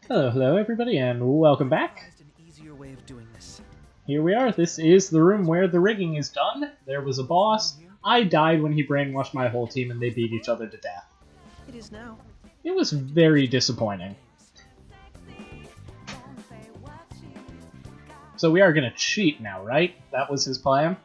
Hello everybody, and welcome back. An easier way of doing this. Here we are. This is the room where the rigging is done. There was a boss. I died when he brainwashed my whole team and they beat each other to death. It is now. It was very disappointing. So we are gonna cheat now, right? That was his plan?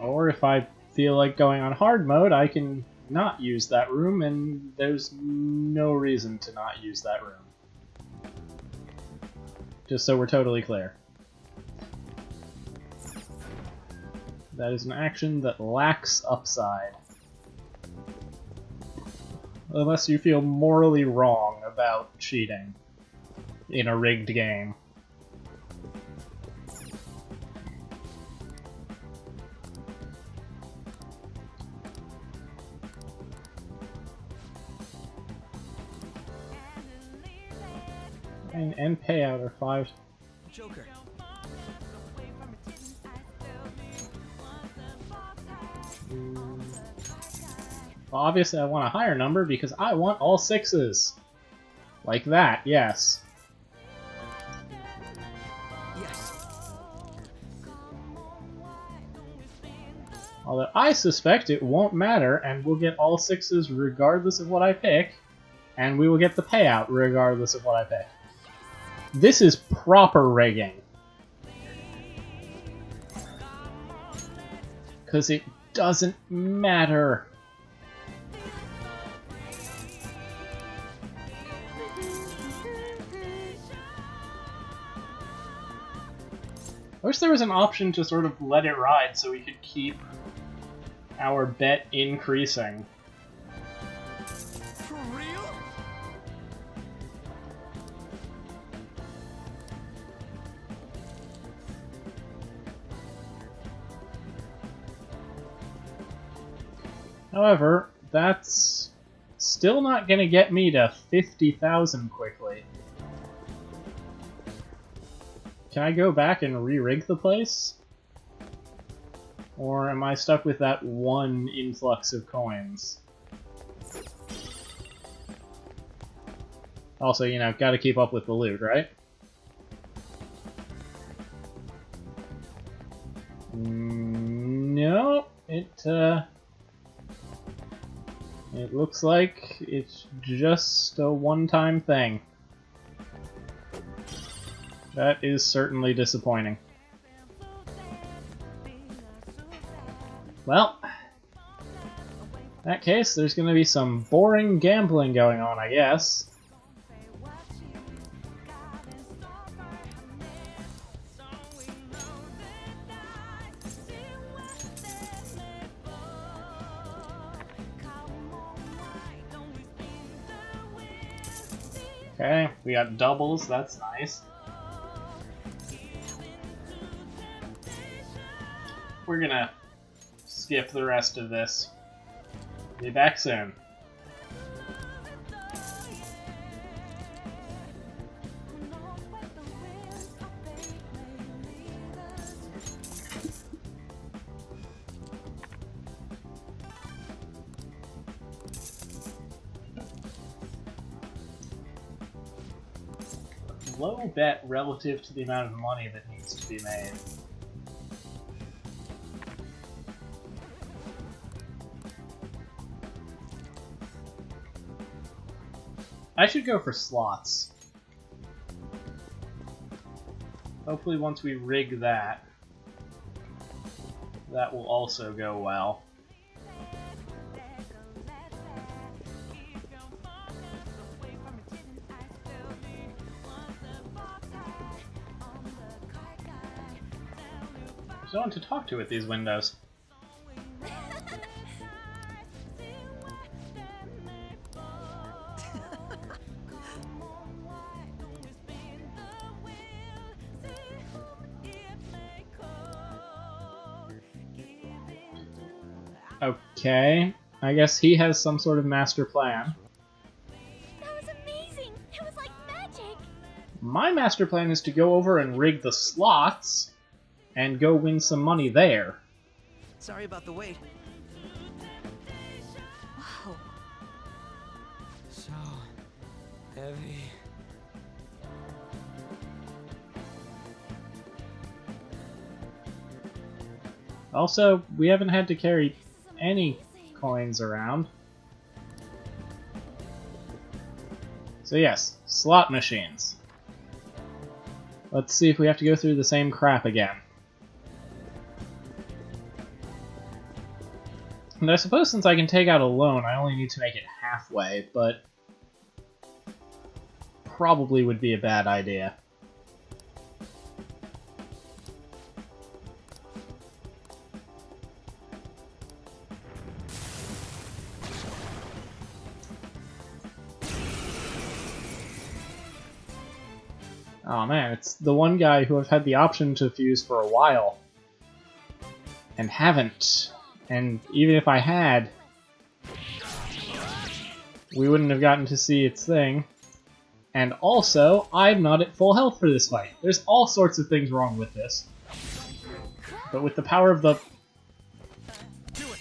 Or if I feel like going on hard mode, I can not use that room, and there's no reason to not use that room. Just so we're totally clear. That is an action that lacks upside. Unless you feel morally wrong about cheating in a rigged game. And payout are 5. Joker. Well, obviously I want a higher number because I want all 6s. Like that, yes. Yes. Although I suspect it won't matter, and we'll get all 6s regardless of what I pick, and we will get the payout regardless of what I pick. This is proper rigging. Because it doesn't matter. I wish there was an option to sort of let it ride so we could keep our bet increasing. For real? However, that's still not going to get me to 50,000 quickly. Can I go back and re-rig the place? Or am I stuck with that one influx of coins? Also, you know, gotta keep up with the loot, right? No, it looks like it's just a one-time thing. That is certainly disappointing. Well, in that case, there's going to be some boring gambling going on, I guess. Okay, we got doubles, that's nice. We're gonna skip the rest of this. Be back soon. Low bet relative to the amount of money that needs to be made. I should go for slots. Hopefully once we rig that, that will also go well. There's no one to talk to at these windows. Okay, I guess he has some sort of master plan. That was amazing! It was like magic! My master plan is to go over and rig the slots and go win some money there. Sorry about the wait. Wow. So heavy. Also, we haven't had to carry This is any amazing. coins around. So yes, slot machines. Let's see if we have to go through the same crap again. And I suppose since I can take out a loan, I only need to make it halfway, but probably would be a bad idea. Oh man, it's the one guy who I've had the option to fuse for a while. And haven't. And even if I had, we wouldn't have gotten to see its thing. And also, I'm not at full health for this fight. There's all sorts of things wrong with this. But with the power of the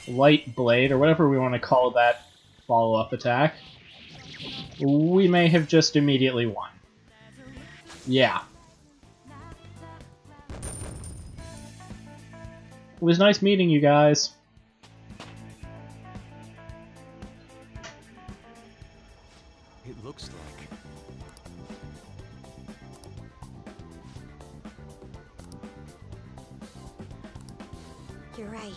light blade, or whatever we want to call that follow-up attack, we may have just immediately won. Yeah. It was nice meeting you guys. It looks like. You're right.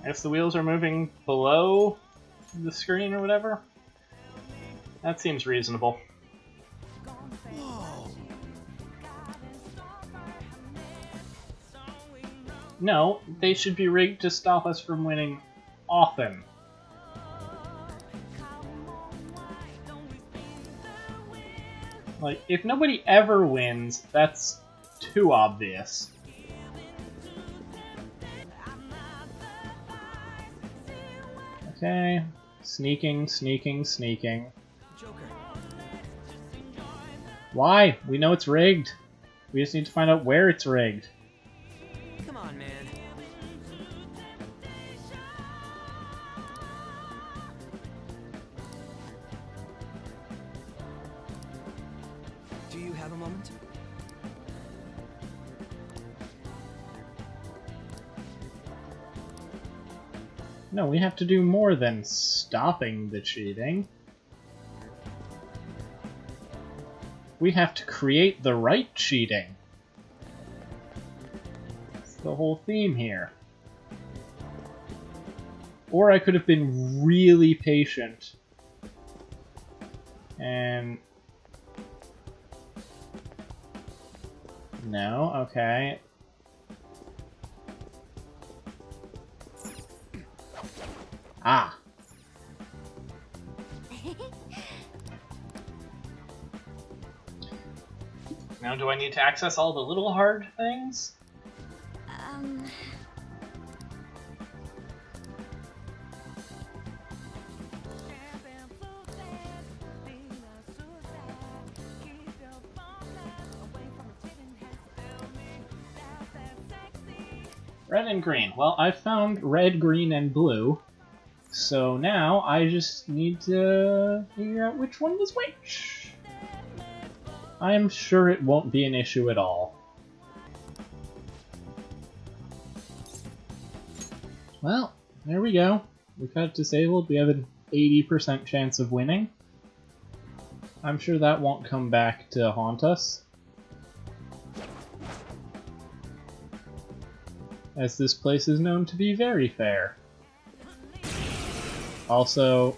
I guess the wheels are moving below the screen or whatever. That seems reasonable. Whoa! No, they should be rigged to stop us from winning often. Like, if nobody ever wins, that's too obvious. Okay, sneaking, sneaking, sneaking. Joker. Why? We know it's rigged. We just need to find out where it's rigged. Come on, man. Do you have a moment? No, we have to do more than stopping the cheating. We have to create the right cheating. That's the whole theme here. Or I could have been really patient and... No, okay. Ah. Now do I need to access all the little hard things? Red and green. Well, I found red, green, and blue. So now I just need to figure out which one was which. I am sure it won't be an issue at all. Well, there we go. We've got it disabled. We have an 80% chance of winning. I'm sure that won't come back to haunt us, as this place is known to be very fair. Also,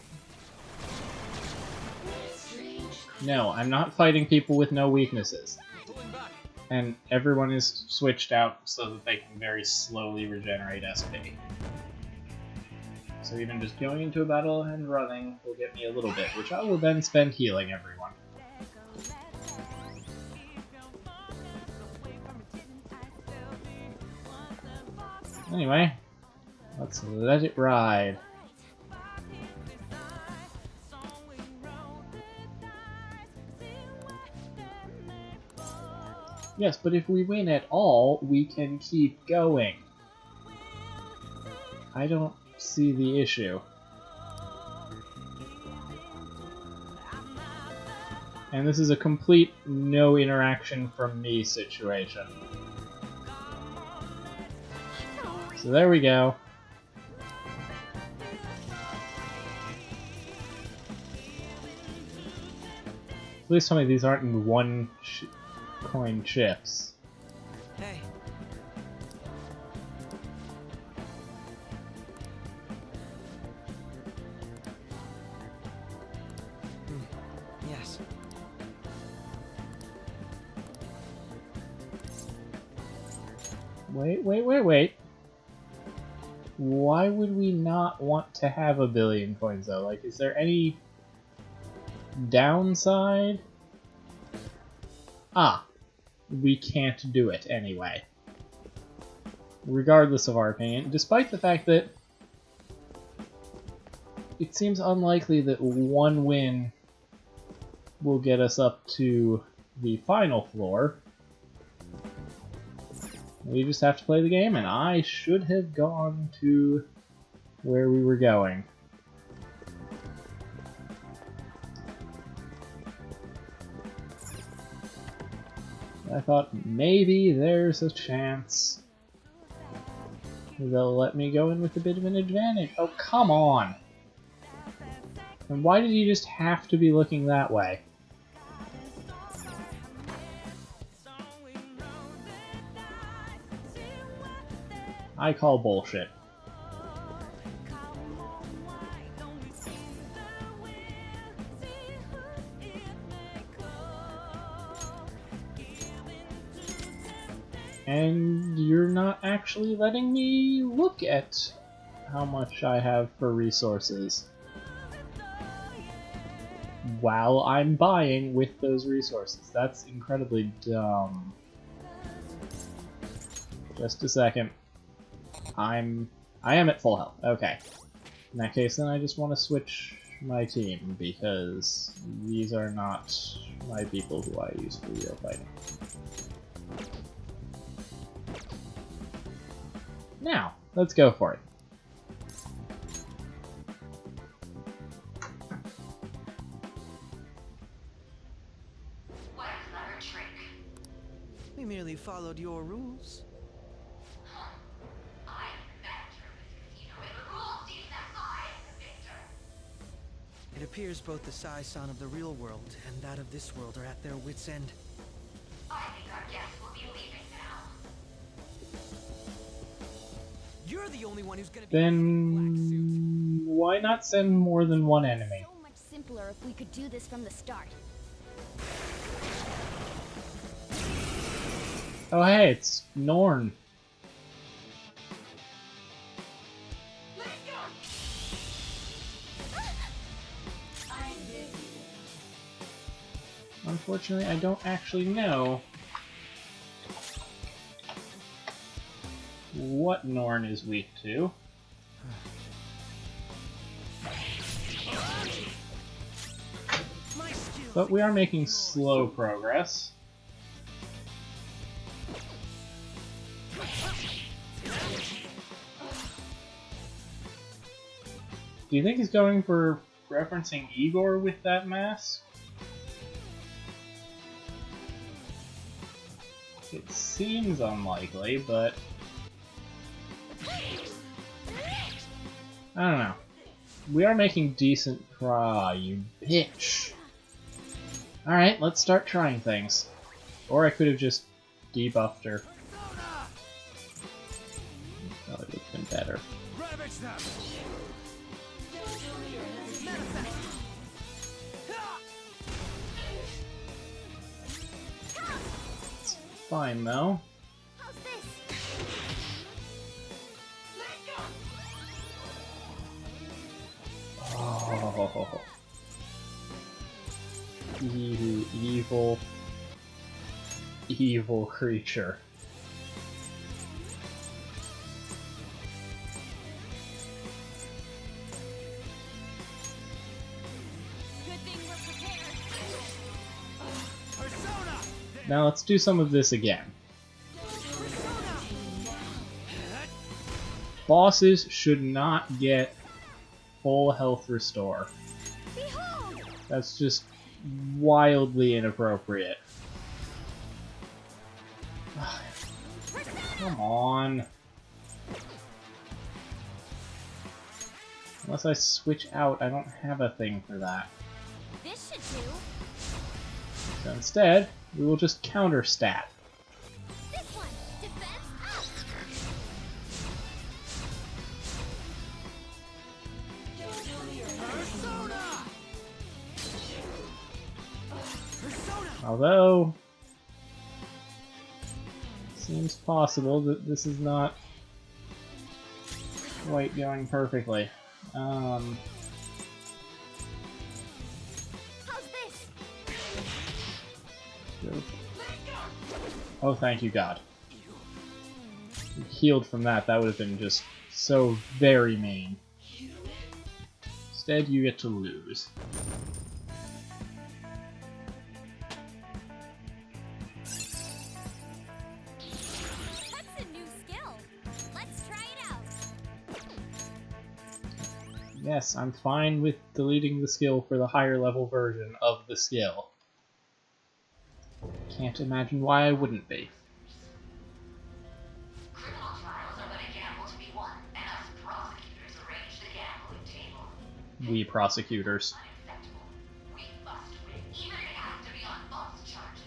no, I'm not fighting people with no weaknesses. And everyone is switched out so that they can very slowly regenerate SP. So even just going into a battle and running will get me a little bit, which I will then spend healing everyone. Anyway, let's let it ride. Yes, but if we win at all, we can keep going. I don't see the issue. And this is a complete no interaction from me situation. So there we go. Please tell me these aren't in one coin chips. Hey. Yes. Wait. Why would we not want to have a billion coins though? Like, is there any downside? Ah, we can't do it anyway. Regardless of our opinion, despite the fact that it seems unlikely that one win will get us up to the final floor. We just have to play the game, and I should have gone to where we were going. I thought maybe there's a chance they'll let me go in with a bit of an advantage. Oh, come on! And why did you just have to be looking that way? I call bullshit. And you're not actually letting me look at how much I have for resources while I'm buying with those resources. That's incredibly dumb. Just a second. I am at full health. Okay. In that case, then I just want to switch my team, because these are not my people who I use for real fighting. Now, let's go for it. What a clever trick. We merely followed your rules. It appears both the Sai-san of the real world and that of this world are at their wits' end. I think our guests will be leaving now. You're the only one who's gonna be Then why not send more than one enemy? So much simpler if we could do this from the start. Oh hey, it's Norn. Unfortunately, I don't actually know what Norn is weak to. But we are making slow progress. Do you think he's going for referencing Igor with that mask? It seems unlikely, but I don't know. We are making decent you bitch. Alright, let's start trying things. Or I could have just debuffed her. Probably would have been better. It's fine though. How's this? Oh. You evil, evil creature. Now let's do some of this again. Bosses should not get full health restore. Behold! That's just wildly inappropriate. Come on. Unless I switch out, I don't have a thing for that. This should do. So instead, we will just counter stat. This one! Defense up! Although, seems possible that this is not quite going perfectly. How's this? Oh, thank you, God. You healed from that. That would have been just so very mean. Instead, you get to lose. That's a new skill. Let's try it out. Yes, I'm fine with deleting the skill for the higher level version of the skill. Can't imagine why I wouldn't be. Criminal trials are but a gamble to be won, and us prosecutors arrange the gambling table. We prosecutors. Unacceptable. We must win, even if it has to be on false charges.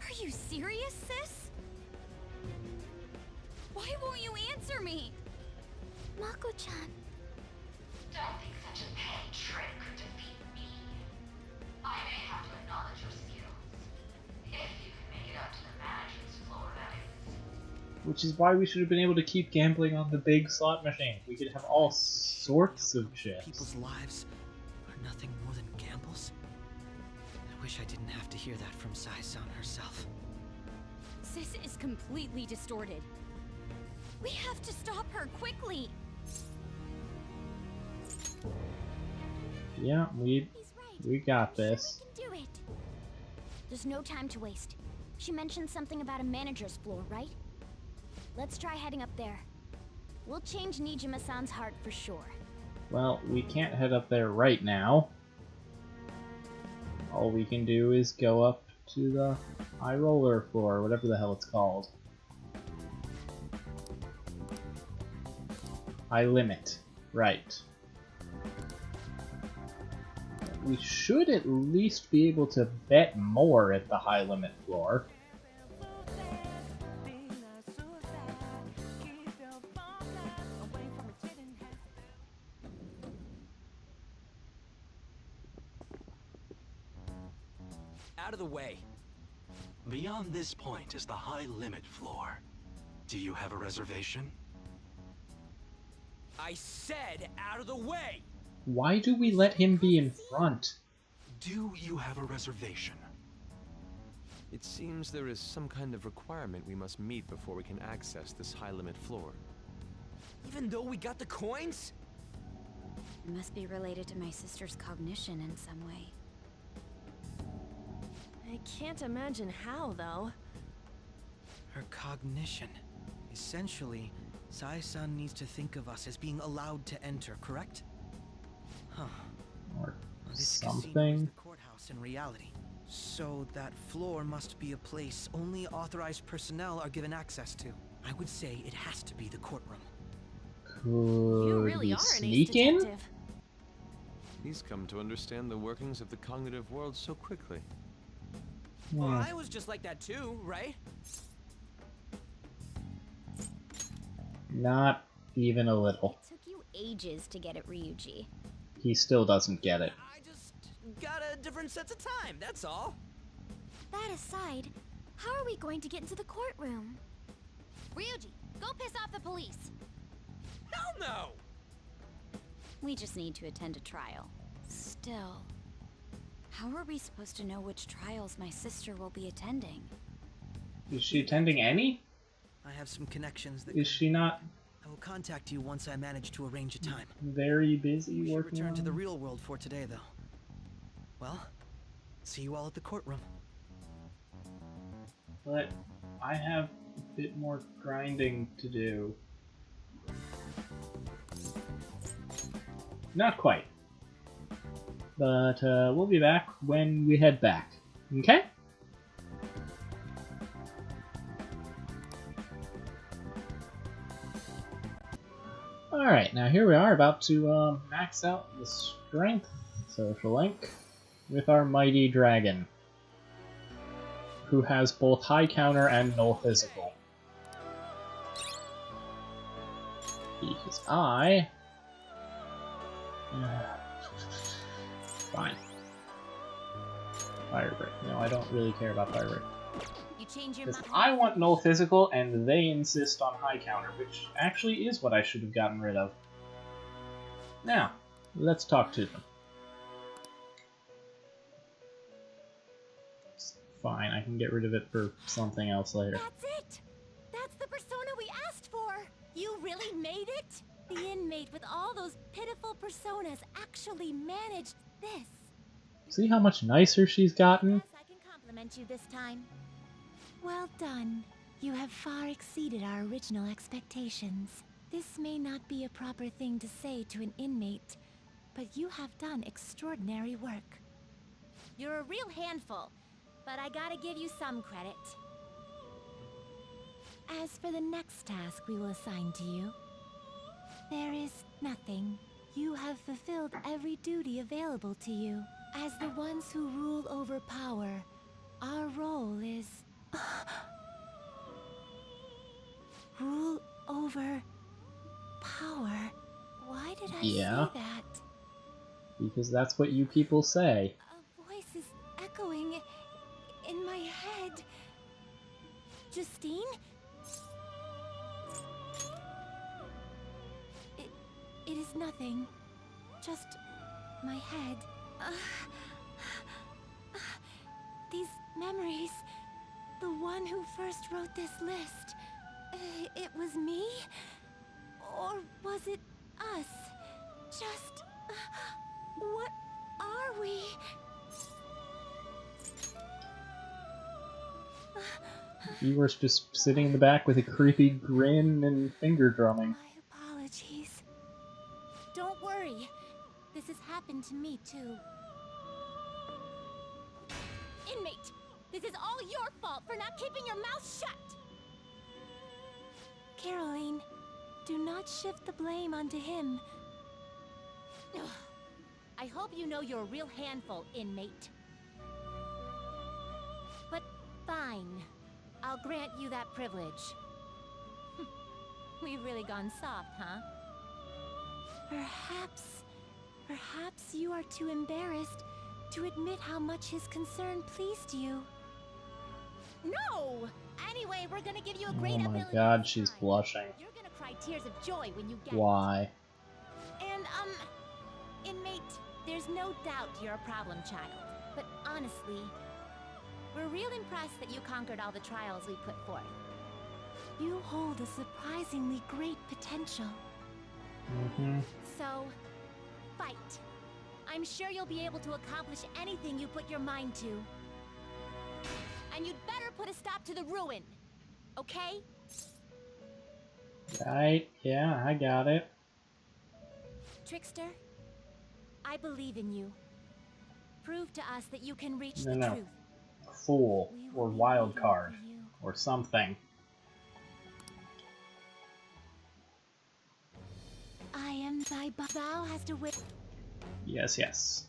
Are you serious, sis? Why won't you answer me? Mako-chan. Don't think such a petty trick could defeat me. I may have to acknowledge your skills. If you can make it up to the manager's floor, that is. Which is why we should have been able to keep gambling on the big slot machine. We could have all sorts of chips. People's lives are nothing more than gambles. I wish I didn't have to hear that from Sai-san herself. Sis is completely distorted. We have to stop her quickly. Yeah, He's right. we got this. We can do it. There's no time to waste. She mentioned something about a manager's floor, right? Let's try heading up there. We'll change Nijima-san's heart for sure. Well, we can't head up there right now. All we can do is go up to the high roller floor, whatever the hell it's called. High limit. Right. We should at least be able to bet more at the high limit floor. Out of the way. Beyond this point is the high limit floor. Do you have a reservation? I said out of the way! Why do we let him be in front? Do you have a reservation? It seems there is some kind of requirement we must meet before we can access this high-limit floor. Even though we got the coins? It must be related to my sister's cognition in some way. I can't imagine how, though. Her cognition. Essentially, Sai-san needs to think of us as being allowed to enter, correct? Huh. Or Well, this casino is something? the courthouse in reality. So that floor must be a place only authorized personnel are given access to. I would say it has to be the courtroom. You Could really we are an ace sneak in? detective. He's come to understand the workings of the cognitive world so quickly. Well, Hmm. I was just like that too, right? Not even a little. It took you ages to get it, Ryuji. He still doesn't get it. I just got a different sense of time, that's all. That aside, how are we going to get into the courtroom? Ryuji, go piss off the police. Hell no! We just need to attend a trial. Still, how are we supposed to know which trials my sister will be attending? Is she attending any? I have some connections that Is she not I will contact you once I manage to arrange a time. very busy We should working return on to the it? real world for today, though. Well, see you all at the courtroom. but I have a bit more grinding to do. Not quite. But we'll be back when we head back. Okay? Alright, now here we are about to max out the strength social link with our mighty dragon, who has both high counter and null physical. Because I... Fine. Fire break. No, I don't really care about fire break. You change your Because mind. I want null physical, and they insist on high counter, which actually is what I should have gotten rid of. Now, let's talk to them. It's fine, I can get rid of it for something else later. That's it! That's the persona we asked for! You really made it? The inmate with all those pitiful personas actually managed this. See how much nicer she's gotten? Yes, I can compliment you this time. Well done. You have far exceeded our original expectations. This may not be a proper thing to say to an inmate, but you have done extraordinary work. You're a real handful, but I gotta give you some credit. As for the next task we will assign to you, there is nothing. You have fulfilled every duty available to you. As the ones who rule over power, our role is... rule over... power? Why did I say that? Because that's what you people say. A voice is echoing in my head. Justine? It is nothing. Just my head. These memories. The one who first wrote this list. It was me? Or was it us? Just... what are we? You were just sitting in the back with a creepy grin and finger drumming. My apologies. Don't worry. This has happened to me too. Inmate, this is all your fault for not keeping your mouth shut! Caroline, do not shift the blame onto him. Ugh. I hope you know you're a real handful, inmate. But fine. I'll grant you that privilege. We've really gone soft, huh? Perhaps you are too embarrassed to admit how much his concern pleased you. No! Anyway, we're gonna give you a great ability. Oh my god, she's blushing. You're gonna cry tears of joy when you get it. Why? And, inmate, there's no doubt you're a problem child. But honestly, we're real impressed that you conquered all the trials we put forth. You hold a surprisingly great potential. Mm-hmm. So, fight. I'm sure you'll be able to accomplish anything you put your mind to. And you'd better put a stop to the ruin, okay? Right, yeah, I got it. Trickster, I believe in you. Prove to us that you can reach No, the no. truth. Fool, We or will be wild waiting card, for you. or something. I am thy thou has to wait. Yes, yes.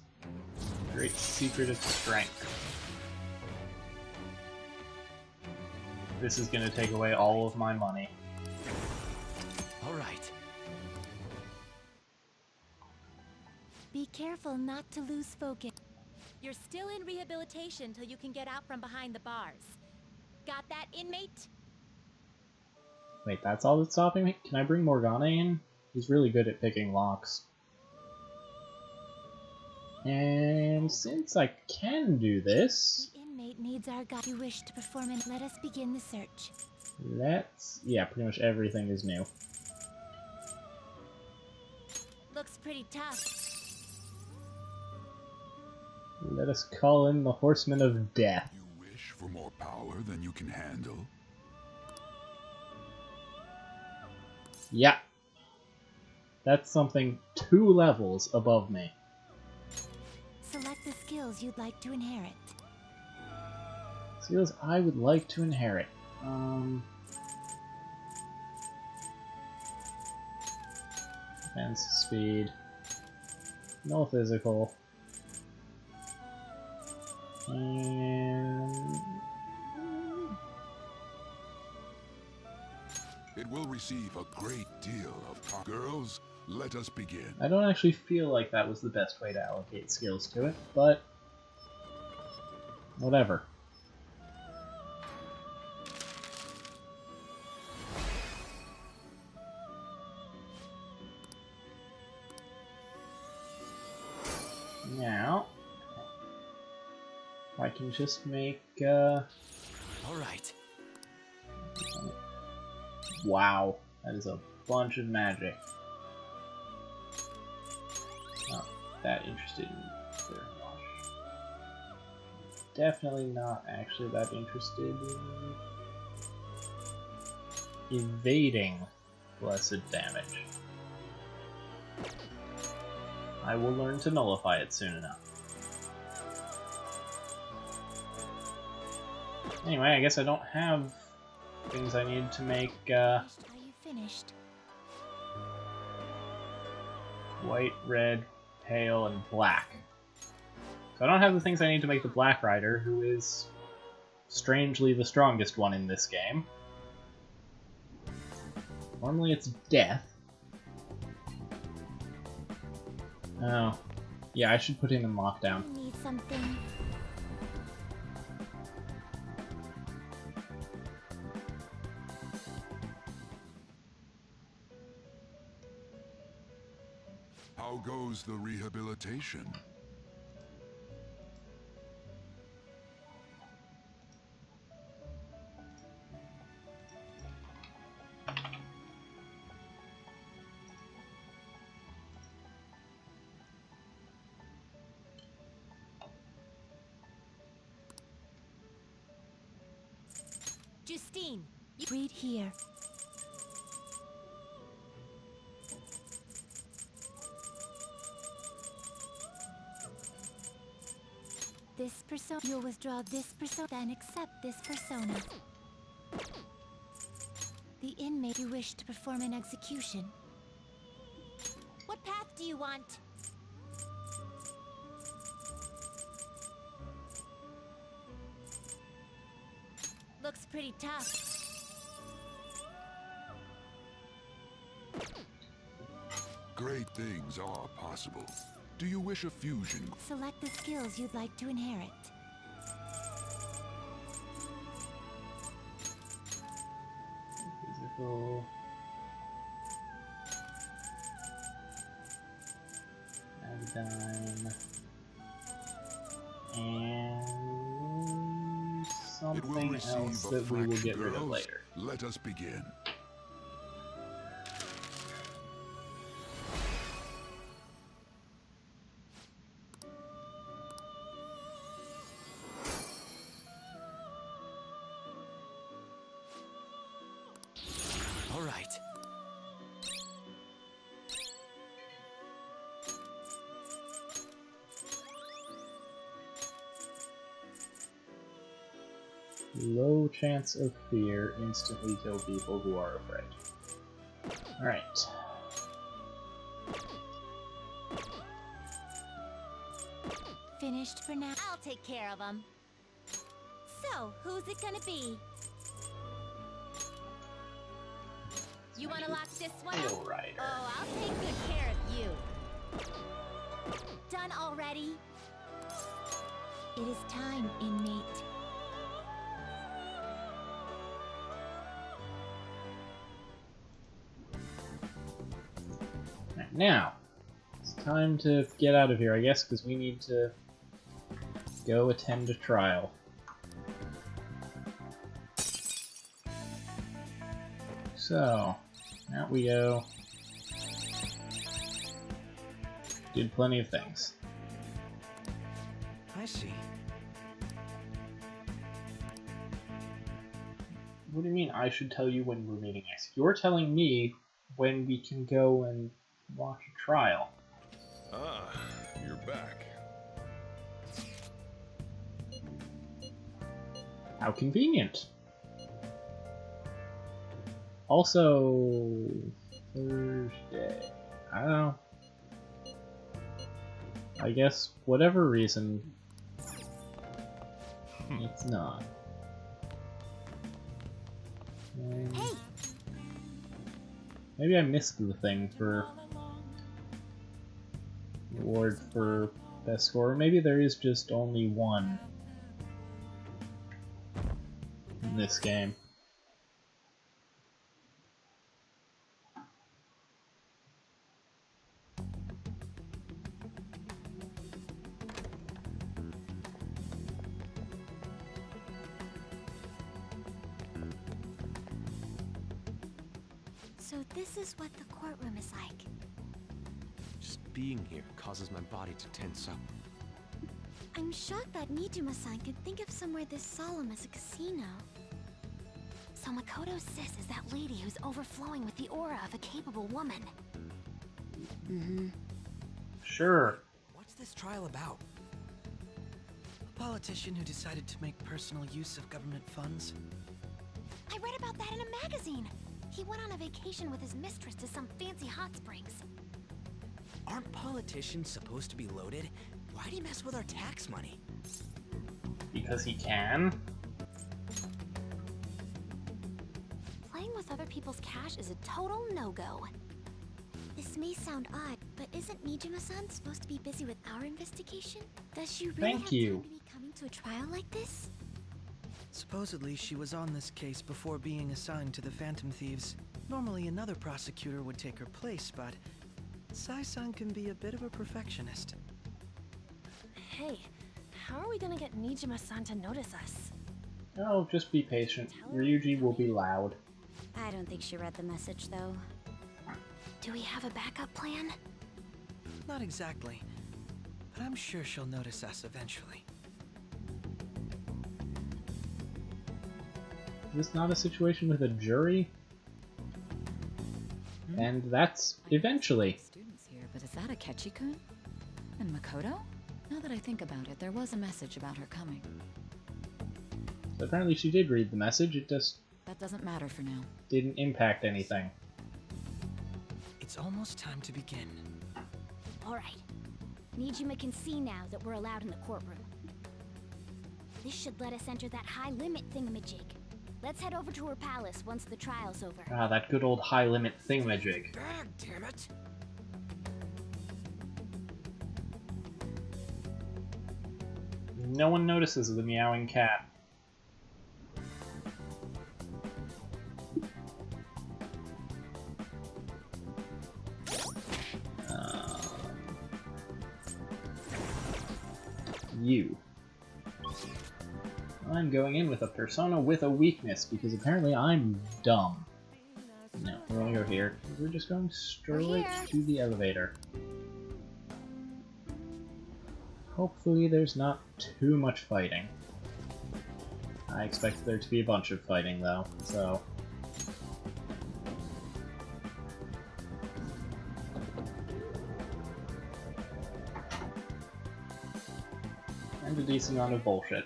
Great secret of strength. This is gonna take away all of my money. All right. Be careful not to lose focus. You're still in rehabilitation till you can get out from behind the bars. Got that, inmate? Wait, that's all that's stopping me? Can I bring Morgana in? He's really good at picking locks. And since I can do this, The inmate needs our guide. You wish to perform and let us begin the search. yeah, pretty much everything is new. Looks pretty tough. Let us call in the Horsemen of Death. You wish for more power than you can handle? Yeah. That's something 2 levels above me. Select the skills you'd like to inherit. Skills I would like to inherit. Defense, speed, no physical, and It will receive a great deal of girls. Let us begin. I don't actually feel like that was the best way to allocate skills to it, but whatever. Now, I can just make, All right. wow, that is a bunch of magic. Not that interested in clear wash. Definitely not actually that interested in evading blessed damage. I will learn to nullify it soon enough. Anyway, I guess I don't have things I need to make Are you finished? white, red, pale, and black. So I don't have the things I need to make the Black Rider, who is strangely the strongest one in this game. Normally it's Death. Oh. Yeah, I should put him in lockdown. Need something? How goes the rehabilitation? Justine, read here. This persona. You'll withdraw this persona, then accept this persona. The inmate you wish to perform an execution. What path do you want? Looks pretty tough. Great things are possible. Do you wish a fusion? Select the skills you'd like to inherit. Physical. Agadine. And It will something receive else a that we will fraction, get rid of girls. later. Let us begin. All right. Low chance of fear, instantly kill people who are afraid. Alright. Finished for now. I'll take care of them. So, who's it gonna be? You wanna lock this one up? Steel Rider. Oh, I'll take good care of you. Done already? It is time, inmate. Right, now, it's time to get out of here, I guess, because we need to go attend a trial. So, out we go. Did plenty of things. I see. What do you mean I should tell you when we're meeting next? You're telling me when we can go and watch a trial. Ah, you're back. How convenient. Also, Thursday. I don't know. I guess whatever reason, it's not. Hey! Maybe I missed the thing for award for best score. Maybe there is just only one in this game. So this is what the courtroom is like. Just being here causes my body to tense up. I'm shocked that Nijima-san could think of somewhere this solemn as a casino. So Makoto's sis is that lady who's overflowing with the aura of a capable woman. Sure. What's this trial about? A politician who decided to make personal use of government funds? I read about that in a magazine. He went on a vacation with his mistress to some fancy hot springs. Aren't politicians supposed to be loaded? Why'd he mess with our tax money? Because he can? Playing with other people's cash is a total no-go. This may sound odd, but isn't Nijima-san supposed to be busy with our investigation? Does she really Thank have you. time to be coming to a trial like this? Supposedly, she was on this case before being assigned to the Phantom Thieves. Normally, another prosecutor would take her place, but Sai-san can be a bit of a perfectionist. Hey, how are we gonna get Nijima-san to notice us? Oh, just be patient. Ryuji will be loud. I don't think she read the message, though. Do we have a backup plan? Not exactly, but I'm sure she'll notice us eventually. Is this not a situation with a jury? And that's eventually. Students here, but is that Akechi-kun? And Makoto? Now that I think about it, there was a message about her coming. Apparently she did read the message, it just That doesn't matter for now. didn't impact anything. It's almost time to begin. Alright. Nijima can see now that we're allowed in the courtroom. This should let us enter that high-limit thingamajig. Let's head over to her palace once the trial's over. Ah, that good old high-limit thingamajig. Dag, damn it! No one notices the meowing cat. You. I'm going in with a persona with a weakness, because apparently I'm dumb. No, we're gonna go here. We're just going straight to the elevator. Hopefully there's not too much fighting. I expect there to be a bunch of fighting, though, so... and a decent amount of bullshit.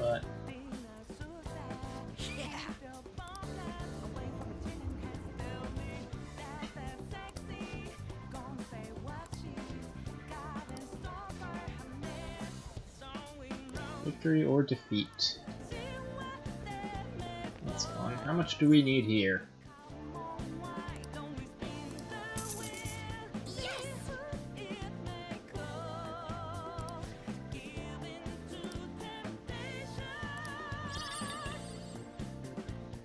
But... victory or defeat. That's fine. How much do we need here?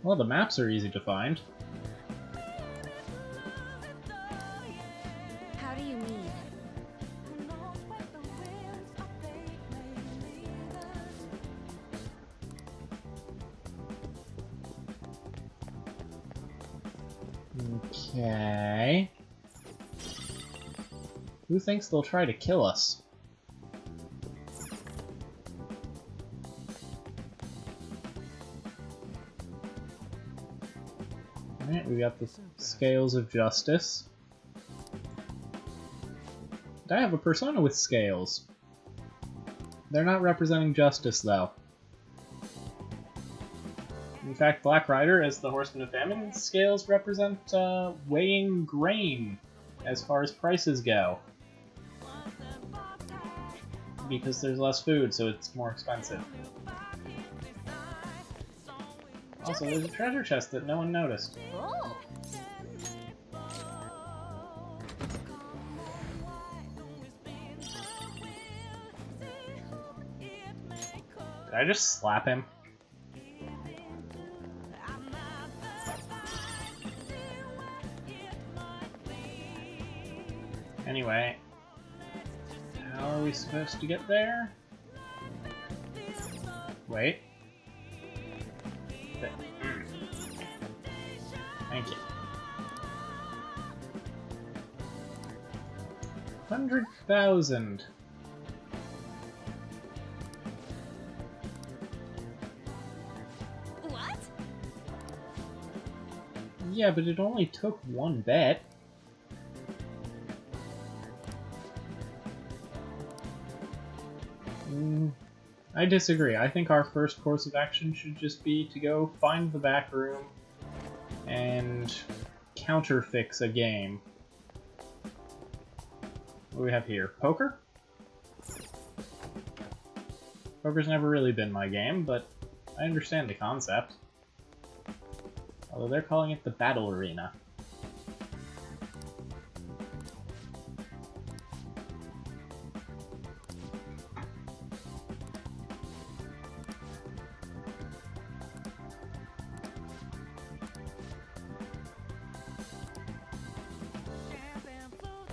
Well, the maps are easy to find. How do you mean? Okay. Who thinks they'll try to kill us? we got the Scales of Justice. I have a persona with scales. They're not representing justice, though. In fact, Black Rider, as the Horseman of Famine, scales represent weighing grain as far as prices go. Because there's less food, so it's more expensive. Also, there's a treasure chest that no one noticed. Oh. Did I just slap him? Anyway, how are we supposed to get there? Wait. Thank you. 100,000. What? Yeah, but it only took one bet. I disagree. I think our first course of action should just be to go find the back room and counterfix a game. What do we have here? Poker? Poker's never really been my game, but I understand the concept. Although they're calling it the Battle Arena.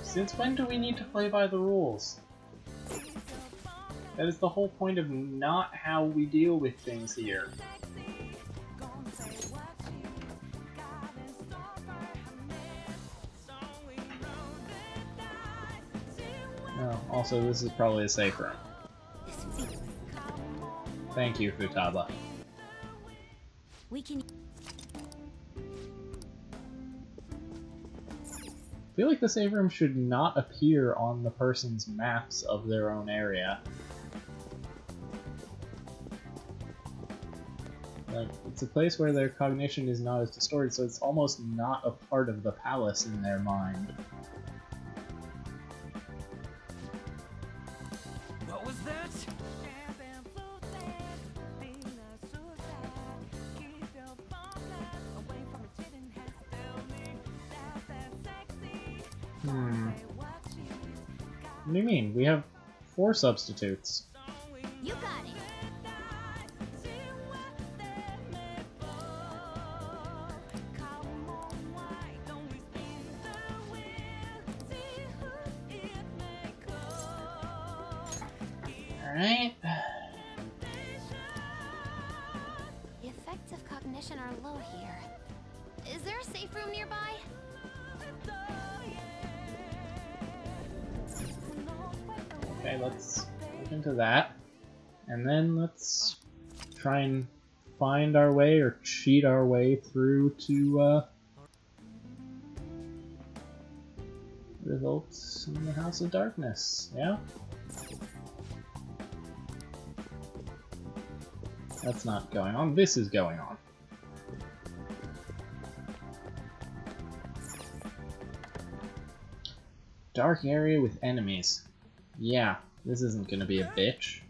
Since when do we need to play by the rules? That is the whole point of not how we deal with things here. Oh, also this is probably a safe room. Thank you, Futaba. We can. I feel like the save room should not appear on the person's maps of their own area. Like, it's a place where their cognition is not as distorted, so it's almost not a part of the palace in their mind. What was that? What do you mean? We have 4 substitutes. You got it. Alright. The effects of cognition are low here. Is there a safe room nearby? Okay, let's look into that. And then let's try and find our way or cheat our way through to results in the House of Darkness, yeah? That's not going on, this is going on. Dark area with enemies. Yeah, this isn't gonna be a bitch.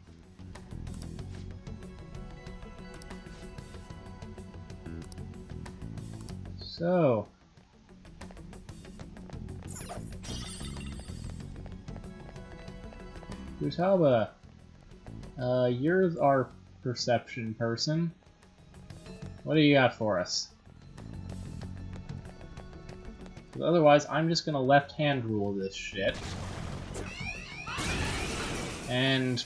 So... Futaba, you're our perception person. What do you got for us? Otherwise, I'm just gonna left-hand rule this shit. And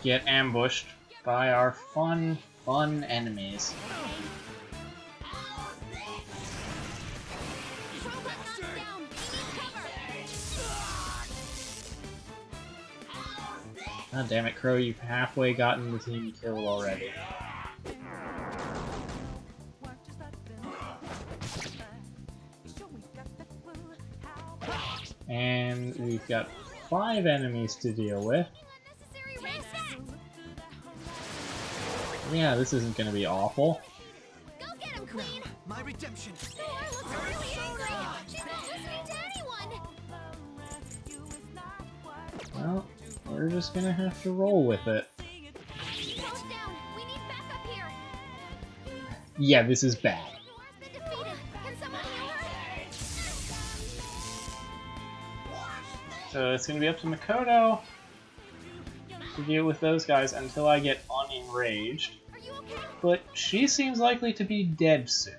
get ambushed by our fun enemies. God damn it, Crow, you've halfway gotten the team killed already. And we've got 5 enemies to deal with. Yeah, this isn't gonna be awful. Go get him, Queen! My redemption. Thor looks really angry! She's not listening to anyone! Well, we're just gonna have to roll with it. Post down! We need backup here! Yeah, this is bad. Thor's been defeated! Can someone heal her? So it's gonna be up to Makoto to deal with those guys until I get unenraged. Are you okay? But she seems likely to be dead soon.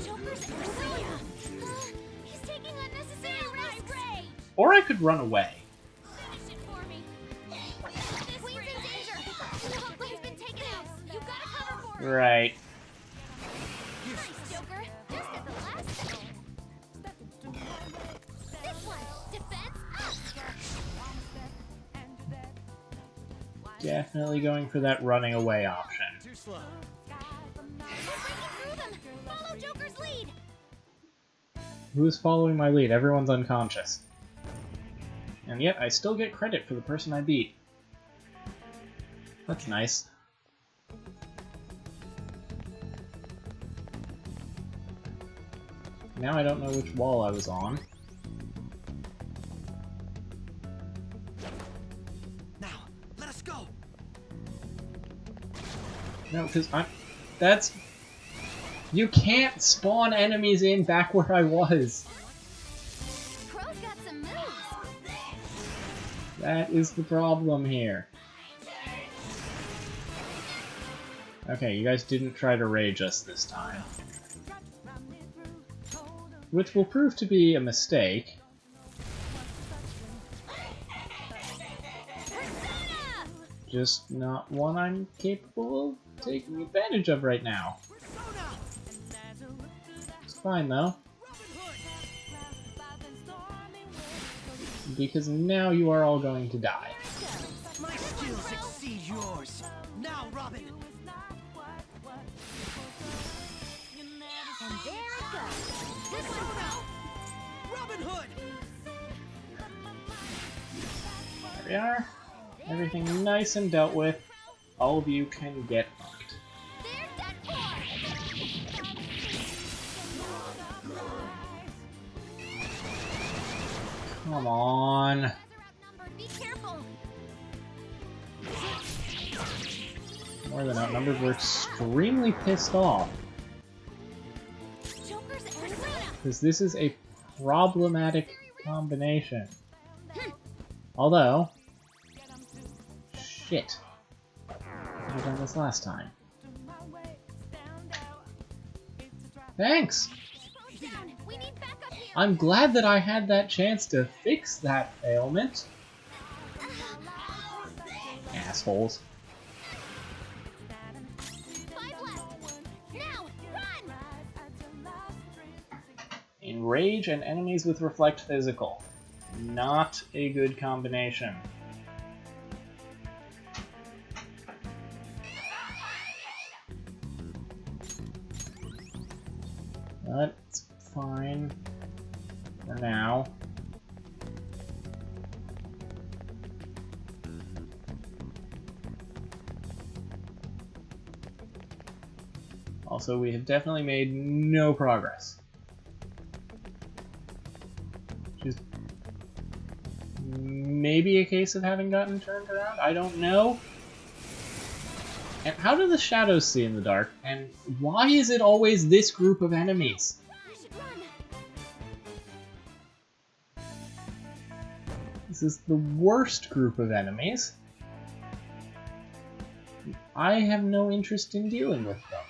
Joker's Persona! He's taking unnecessary risks! Or I could run away. Finish it for me! This Queen's in danger! Queen's been taken out! You gotta cover for her! Right. Nice, Joker! Just at the last second! This one! Defense up! Definitely going for that running away option. Too slow. We're breaking through them! Follow Joker's lead! Who's following my lead? Everyone's unconscious. And yet, I still get credit for the person I beat. That's nice. Now I don't know which wall I was on. Now, let us go. No, because that's... You can't spawn enemies in back where I was! Crow's got some moves! That is the problem here. Okay, you guys didn't try to rage us this time. Which will prove to be a mistake. Persona! Just not one I'm capable of taking advantage of right now. It's fine though. Because now you are all going to die. My skills exceed yours. Now, Robin. And there it goes! This one's Robin Hood. There we are. Everything nice and dealt with. All of you can get fucked. They're done for! Come on. Guys are outnumbered, be careful! More than outnumbered, we're extremely pissed off. Joker's Persona! Because this is a problematic combination. Although... Shit. I've done this last time. Thanks! Post down! We need backup here! I'm glad that I had that chance to fix that ailment. Assholes. 5 left! Now, run! Enrage and enemies with reflect physical. Not a good combination. That's fine for now. Also, we have definitely made no progress. Which is maybe a case of having gotten turned around? I don't know. And how do the shadows see in the dark? And why is it always this group of enemies? I should run! This is the worst group of enemies. I have no interest in dealing with them.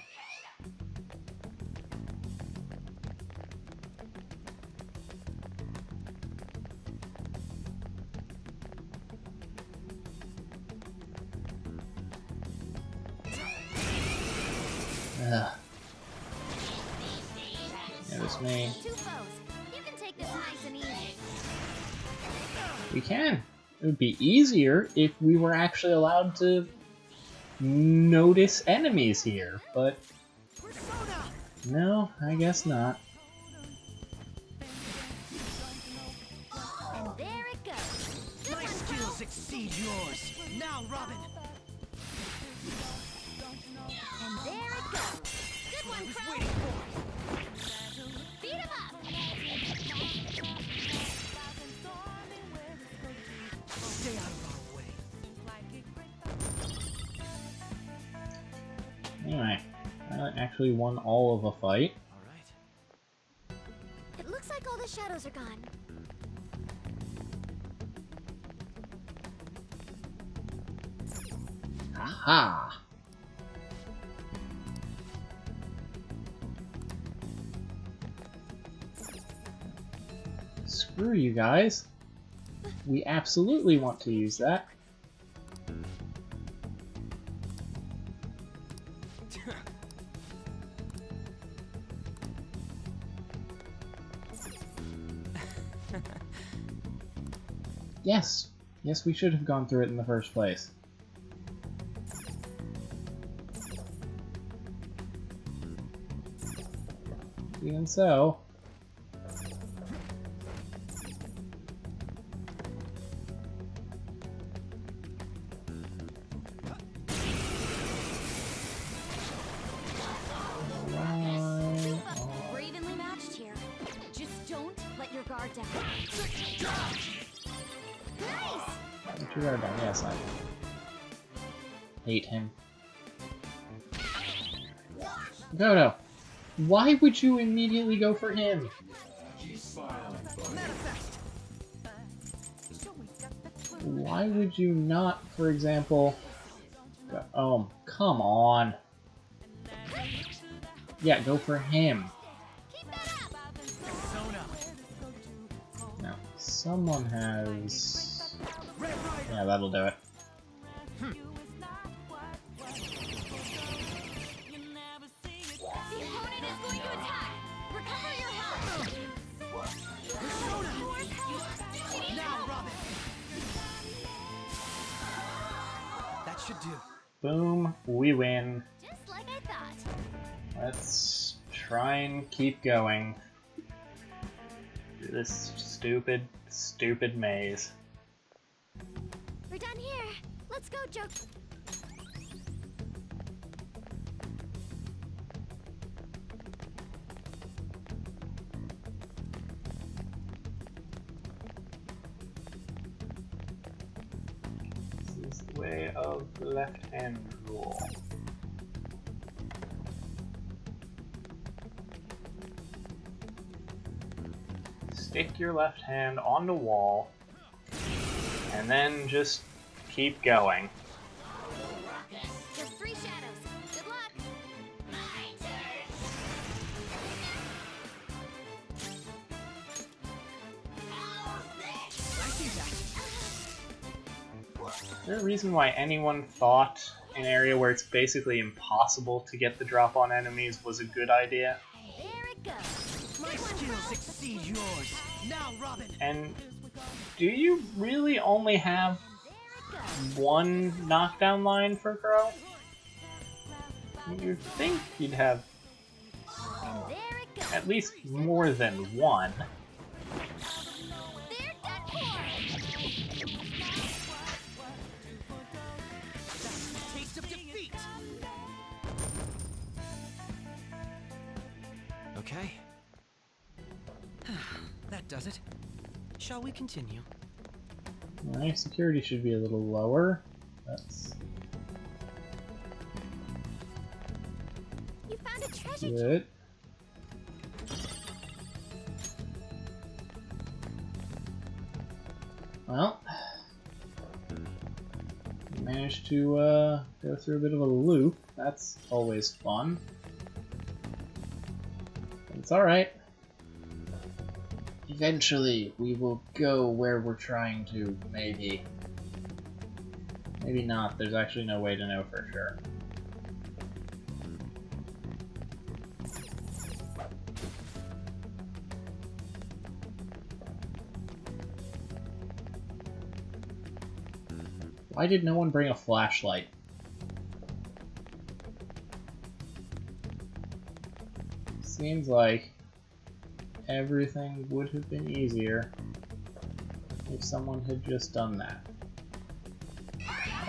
Ugh. Notice me. 2 foes. You can take this nice and easy. We can. It would be easier if we were actually allowed to notice enemies here, but no, I guess not. exceed yours. Now, Robin. And there it goes. Good one, Crow. Waiting for. Beat him up. Stay out of our way. Anyway, I actually won all of a fight. All right. It looks like all the shadows are gone. Aha! Screw you guys. We absolutely want to use that. Yes. Yes, we should have gone through it in the first place. Even so... We're evenly matched here. Just don't let your guard down. Nice! Put your guard down, yes, I hate him. Makoto, why would you immediately go for him? Why would you not, for example... go, oh, come on. Yeah, go for him. Now, someone has... Yeah, that'll do it. The opponent is going to attack! Recover your health! Now, Robin. That should do. Boom, we win. Just like I thought. Let's try and keep going. Do this stupid, stupid maze. We're done here. Let's go, Joke. This is the way of the left-hand rule. Stick your left hand on the wall, and then just keep going. There's 3 shadows. Good luck. I see that. Is there a reason why anyone thought an area where it's basically impossible to get the drop on enemies was a good idea? There it goes. My skills exceed yours. Now, Robin. And do you really only have There it goes. one knockdown line for Crow? You'd think you'd have And there it goes. at least more than one. They're done for. Taste of defeat. Okay. That does it. Shall we continue? Alright, security should be a little lower. That's You found a treasure chest. good. Well, we managed to go through a bit of a loop. That's always fun. But it's alright. Eventually, we will go where we're trying to, maybe. Maybe not. There's actually no way to know for sure. Why did no one bring a flashlight? Seems like everything would have been easier if someone had just done that.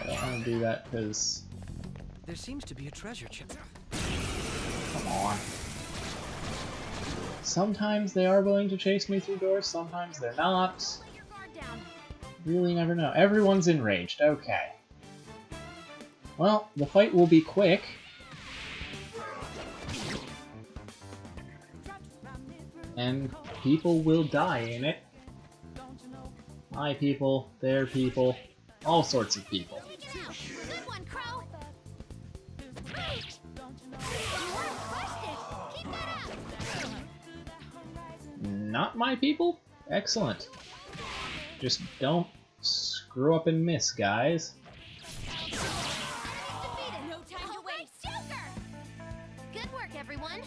I don't want to do that because... There seems to be a treasure chest. Come on. Sometimes they are willing to chase me through doors, sometimes they're not. Let your guard down. Really never know. Everyone's enraged. Okay. Well, the fight will be quick. And people will die in it. My people, their people, all sorts of people. Good one, Crow. You weren't busted. Keep that up. Not my people? Excellent. Just don't screw up and miss, guys. No time to waste. Joker. Good work, everyone.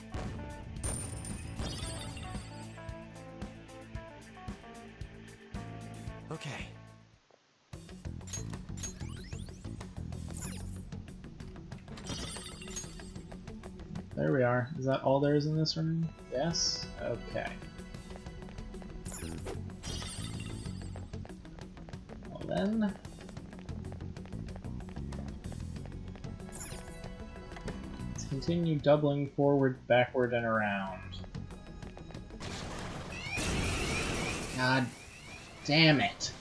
Okay. There we are. Is that all there is in this room? Yes? Okay. Well then... let's continue doubling forward, backward, and around. God damn it.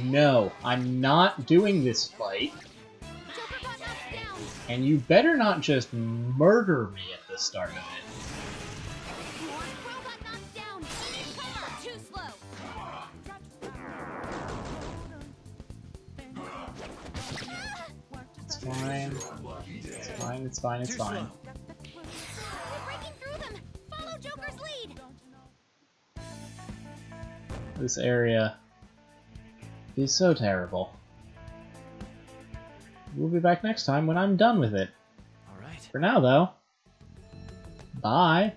No, I'm not doing this fight. Joker got knocked down. And you better not just murder me at the start of it. Crow got knocked down. Cover. Too slow. It's fine. It's fine, it's fine, it's fine. We're breaking through them. Follow Joker's lead. This area is so terrible. We'll be back next time when I'm done with it. All right. For now, though, bye.